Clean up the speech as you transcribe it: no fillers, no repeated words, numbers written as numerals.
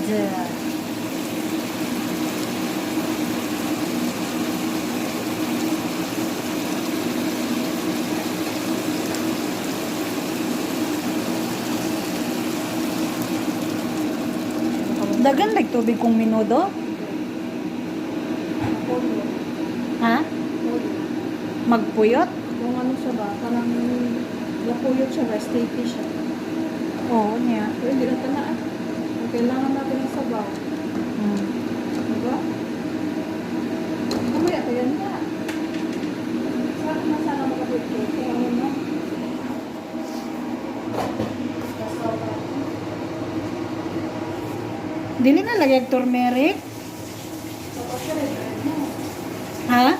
Dagan like tubig kong minudo? Ha? Magpuyot? Kung ano siya ba, parang napuyot siya ba, sticky siya. Oo niya. Pero hindi natin na, kailangan natin ng sabaw. Diba? Kamaya, kaya na. Sarap na sana makapit ko. Kaya ano na. Dili na lagay turmeric? Tapos siya rin. Ha?